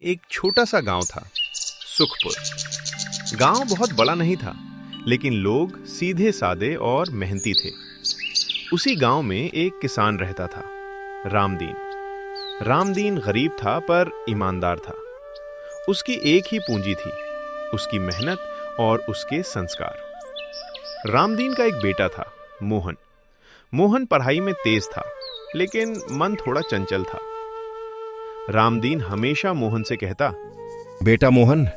एक छोटा सा गांव था, सुखपुर। गांव बहुत बड़ा नहीं था, लेकिन लोग सीधे सादे और मेहनती थे। उसी गांव में एक किसान रहता था, रामदीन। रामदीन गरीब था पर ईमानदार था। उसकी एक ही पूंजी थी, उसकी मेहनत और उसके संस्कार। रामदीन का एक बेटा था, मोहन। मोहन पढ़ाई में तेज था, लेकिन मन थोड़ा चंचल था। रामदीन हमेशा मोहन से कहता, बेटा मोहन,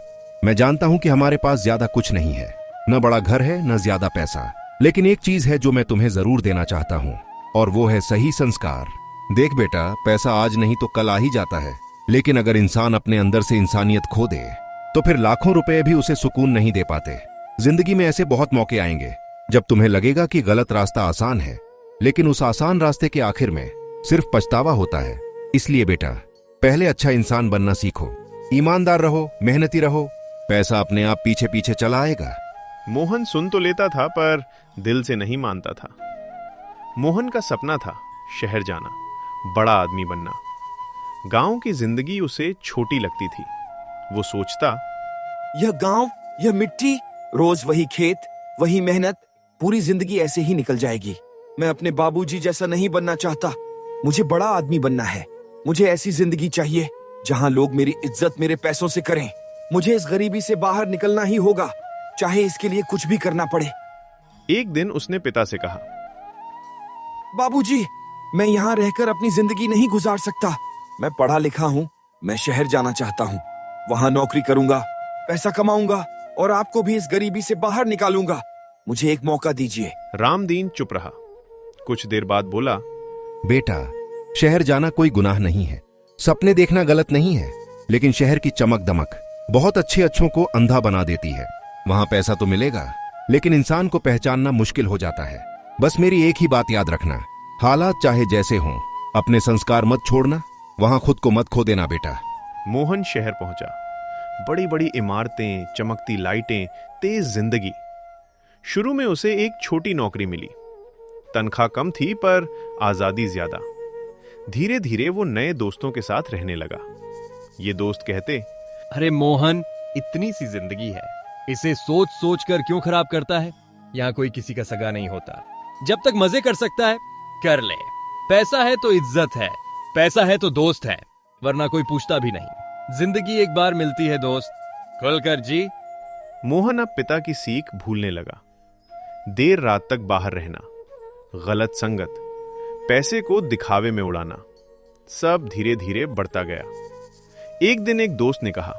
मैं जानता हूं कि हमारे पास ज्यादा कुछ नहीं है, न बड़ा घर है न ज्यादा पैसा, लेकिन एक चीज है जो मैं तुम्हें जरूर देना चाहता हूं, और वो है सही संस्कार। देख बेटा, पैसा आज नहीं तो कल आ ही जाता है, लेकिन अगर इंसान अपने अंदर से इंसानियत खो दे तो फिर लाखों रुपए भी उसे सुकून नहीं दे पाते। जिंदगी में ऐसे बहुत मौके आएंगे जब तुम्हें लगेगा कि गलत रास्ता आसान है, लेकिन उस आसान रास्ते के आखिर में सिर्फ पछतावा होता है। इसलिए बेटा, पहले अच्छा इंसान बनना सीखो, ईमानदार रहो, मेहनती रहो, पैसा अपने आप पीछे पीछे चला आएगा। मोहन सुन तो लेता था पर दिल से नहीं मानता था। मोहन का सपना था शहर जाना, बड़ा आदमी बनना। गांव की जिंदगी उसे छोटी लगती थी। वो सोचता, यह गांव, यह मिट्टी, रोज वही खेत, वही मेहनत, पूरी जिंदगी ऐसे ही निकल जाएगी। मैं अपने बाबूजी जैसा नहीं बनना चाहता। मुझे बड़ा आदमी बनना है। मुझे ऐसी जिंदगी चाहिए जहां लोग मेरी इज्जत मेरे पैसों से करें। मुझे इस गरीबी से बाहर निकलना ही होगा, चाहे इसके लिए कुछ भी करना पड़े। एक दिन उसने पिता से कहा, बाबूजी, मैं यहाँ रहकर अपनी जिंदगी नहीं गुजार सकता। मैं पढ़ा लिखा हूँ, मैं शहर जाना चाहता हूँ। वहां नौकरी करूंगा, पैसा कमाऊंगा और आपको भी इस गरीबी से बाहर निकालूंगा। मुझे एक मौका दीजिए। रामदीन चुप रहा। कुछ देर बाद बोला, बेटा, शहर जाना कोई गुनाह नहीं है, सपने देखना गलत नहीं है, लेकिन शहर की चमक दमक बहुत अच्छे अच्छों को अंधा बना देती है। वहां पैसा तो मिलेगा, लेकिन इंसान को पहचानना मुश्किल हो जाता है। बस मेरी एक ही बात याद रखना, हालात चाहे जैसे हों, अपने संस्कार मत छोड़ना, वहां खुद को मत खो देना बेटा। मोहन शहर पहुंचा। बड़ी बड़ी इमारतें, चमकती लाइटें, तेज जिंदगी। शुरू में उसे एक छोटी नौकरी मिली। तनख्वाह कम थी पर आजादी ज्यादा। धीरे धीरे वो नए दोस्तों के साथ रहने लगा। ये दोस्त कहते, अरे मोहन, इतनी सी जिंदगी है, इसे सोच सोच कर क्यों खराब करता है। यहाँ कोई किसी का सगा नहीं होता। जब तक मजे कर सकता है कर ले। पैसा है तो इज्जत है, पैसा है तो दोस्त है, वरना कोई पूछता भी नहीं। जिंदगी एक बार मिलती है दोस्त, खुलकर जी। मोहन अब पिता की सीख भूलने लगा। देर रात तक बाहर रहना, गलत संगत, पैसे को दिखावे में उड़ाना, सब धीरे धीरे बढ़ता गया। एक दिन एक दोस्त ने कहा,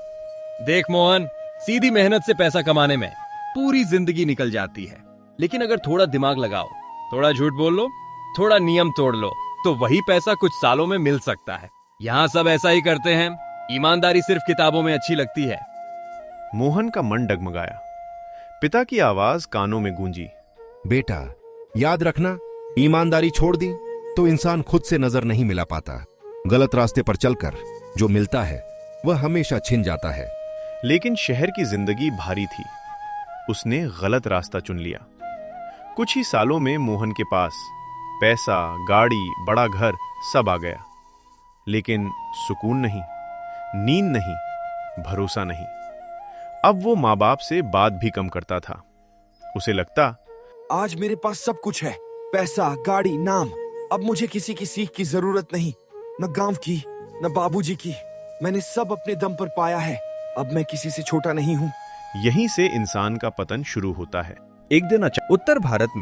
देख मोहन, सीधी मेहनत से पैसा कमाने में पूरी जिंदगी निकल जाती है, लेकिन अगर थोड़ा दिमाग लगाओ, थोड़ा झूठ बोल लो, थोड़ा नियम तोड़ लो, तो वही पैसा कुछ सालों में मिल सकता है। यहाँ सब ऐसा ही करते हैं। ईमानदारी सिर्फ किताबों में अच्छी लगती है। मोहन का मन डगमगाया। पिता की आवाज कानों में गूंजी, बेटा, याद रखना, ईमानदारी छोड़ दी तो इंसान खुद से नजर नहीं मिला पाता। गलत रास्ते पर चलकर जो मिलता है वह हमेशा छिन जाता है। लेकिन शहर की जिंदगी भारी थी। उसने गलत रास्ता चुन लिया। कुछ ही सालों में मोहन के पास पैसा, गाड़ी, बड़ा घर सब आ गया, लेकिन सुकून नहीं, नींद नहीं, भरोसा नहीं। अब वो माँ बाप से बात भी कम करता था। उसे लगता, आज मेरे पास सब कुछ है, पैसा, गाड़ी, नाम। अब मुझे किसी की सीख की जरूरत नहीं, न गांव की, न बाबूजी की। मैंने सब अपने दम पर पाया है। अब मैं किसी से छोटा नहीं हूँ। यहीं से इंसान का पतन शुरू होता है। एक दिन अचानक उत्तर भारत में